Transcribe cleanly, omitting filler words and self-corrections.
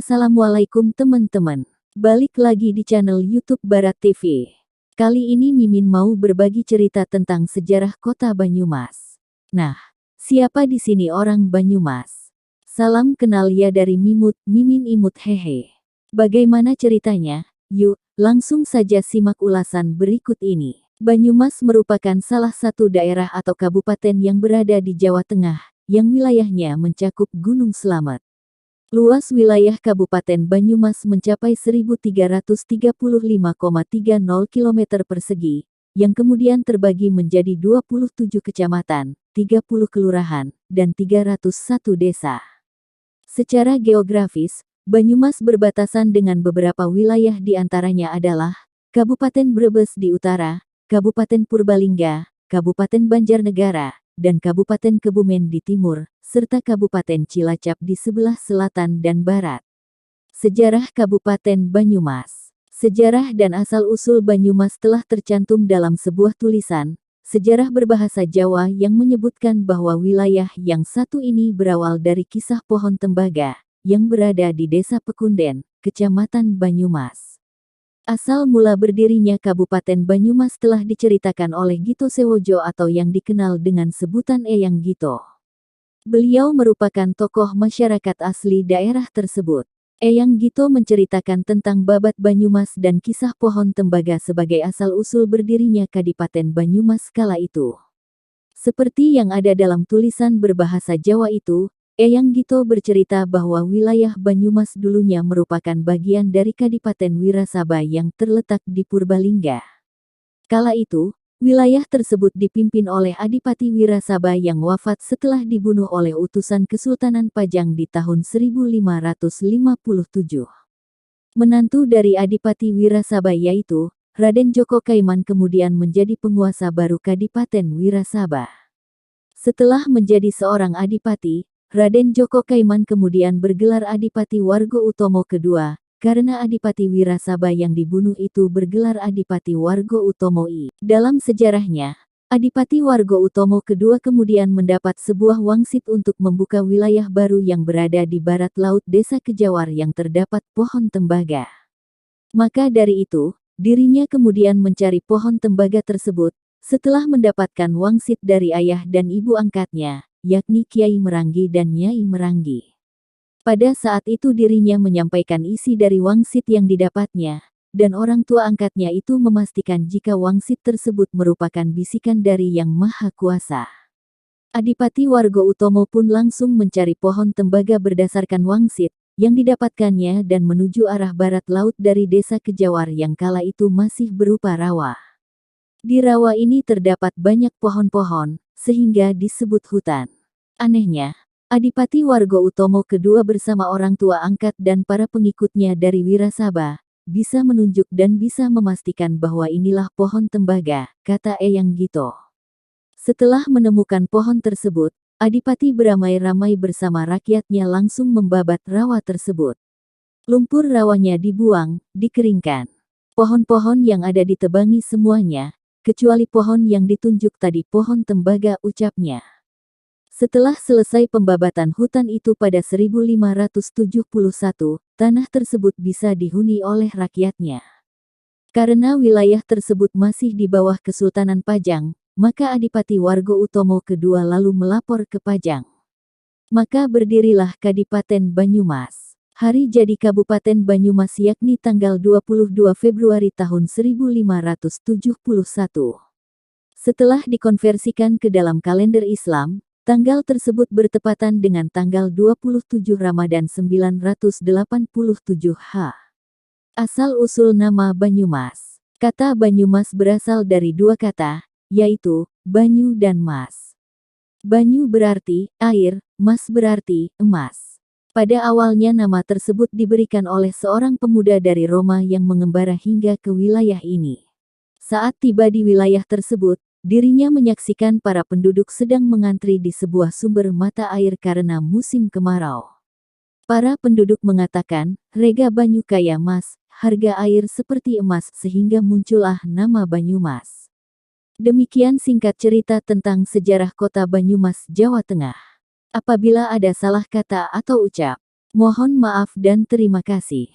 Assalamualaikum teman-teman. Balik lagi di channel YouTube Barat TV. Kali ini Mimin mau berbagi cerita tentang sejarah kota Banyumas. Nah, siapa di sini orang Banyumas? Salam kenal ya dari Mimin Imut hehe. Bagaimana ceritanya? Yuk, langsung saja simak ulasan berikut ini. Banyumas merupakan salah satu daerah atau kabupaten yang berada di Jawa Tengah, yang wilayahnya mencakup Gunung Slamet. Luas wilayah Kabupaten Banyumas mencapai 1.335,30 km persegi, yang kemudian terbagi menjadi 27 kecamatan, 30 kelurahan, dan 301 desa. Secara geografis, Banyumas berbatasan dengan beberapa wilayah di antaranya adalah Kabupaten Brebes di utara, Kabupaten Purbalingga, Kabupaten Banjarnegara, dan Kabupaten Kebumen di timur, serta Kabupaten Cilacap di sebelah selatan dan barat. Sejarah Kabupaten Banyumas. Sejarah dan asal-usul Banyumas telah tercantum dalam sebuah tulisan, sejarah berbahasa Jawa yang menyebutkan bahwa wilayah yang satu ini berawal dari kisah pohon tembaga, yang berada di Desa Pekunden, Kecamatan Banyumas. Asal mula berdirinya Kabupaten Banyumas telah diceritakan oleh Gito Sewojo atau yang dikenal dengan sebutan Eyang Gito. Beliau merupakan tokoh masyarakat asli daerah tersebut. Eyang Gito menceritakan tentang babat Banyumas dan kisah pohon tembaga sebagai asal-usul berdirinya Kadipaten Banyumas kala itu. Seperti yang ada dalam tulisan berbahasa Jawa itu, Eyang Gito bercerita bahwa wilayah Banyumas dulunya merupakan bagian dari Kadipaten Wirasaba yang terletak di Purbalingga. Kala itu, wilayah tersebut dipimpin oleh Adipati Wirasaba yang wafat setelah dibunuh oleh utusan Kesultanan Pajang di tahun 1557. Menantu dari Adipati Wirasaba yaitu Raden Joko Kaiman kemudian menjadi penguasa baru Kadipaten Wirasaba. Setelah menjadi seorang adipati, Raden Joko Kaiman kemudian bergelar Adipati Wargo Utomo II, karena Adipati Wirasaba yang dibunuh itu bergelar Adipati Wargo Utomo I. Dalam sejarahnya, Adipati Wargo Utomo II kemudian mendapat sebuah wangsit untuk membuka wilayah baru yang berada di barat laut Desa Kejawar yang terdapat pohon tembaga. Maka dari itu, dirinya kemudian mencari pohon tembaga tersebut, setelah mendapatkan wangsit dari ayah dan ibu angkatnya, yakni Kiai Meranggi dan Nyai Meranggi. Pada saat itu dirinya menyampaikan isi dari wangsit yang didapatnya, dan orang tua angkatnya itu memastikan jika wangsit tersebut merupakan bisikan dari Yang Maha Kuasa. Adipati Wargo Utomo pun langsung mencari pohon tembaga berdasarkan wangsit yang didapatkannya dan menuju arah barat laut dari Desa Kejawar yang kala itu masih berupa rawa. Di rawa ini terdapat banyak pohon-pohon, sehingga disebut hutan. Anehnya, Adipati Wargo Utomo II bersama orang tua angkat dan para pengikutnya dari Wirasaba, bisa menunjuk dan bisa memastikan bahwa inilah pohon tembaga, kata Eyang Gito. Setelah menemukan pohon tersebut, Adipati beramai-ramai bersama rakyatnya langsung membabat rawa tersebut. Lumpur rawanya dibuang, dikeringkan. Pohon-pohon yang ada ditebangi semuanya, kecuali pohon yang ditunjuk tadi pohon tembaga ucapnya. Setelah selesai pembabatan hutan itu pada 1571, tanah tersebut bisa dihuni oleh rakyatnya. Karena wilayah tersebut masih di bawah Kesultanan Pajang, maka Adipati Wargo Utomo II lalu melapor ke Pajang. Maka berdirilah Kadipaten Banyumas. Hari jadi Kabupaten Banyumas yakni tanggal 22 Februari tahun 1571. Setelah dikonversikan ke dalam kalender Islam, tanggal tersebut bertepatan dengan tanggal 27 Ramadan 987 H. Asal-usul nama Banyumas. Kata Banyumas berasal dari dua kata, yaitu banyu dan mas. Banyu berarti air, mas berarti emas. Pada awalnya nama tersebut diberikan oleh seorang pemuda dari Roma yang mengembara hingga ke wilayah ini. Saat tiba di wilayah tersebut, dirinya menyaksikan para penduduk sedang mengantri di sebuah sumber mata air karena musim kemarau. Para penduduk mengatakan, rega banyu kaya mas, harga air seperti emas sehingga muncullah nama Banyumas. Demikian singkat cerita tentang sejarah kota Banyumas, Jawa Tengah. Apabila ada salah kata atau ucap, Mohon maaf dan terima kasih.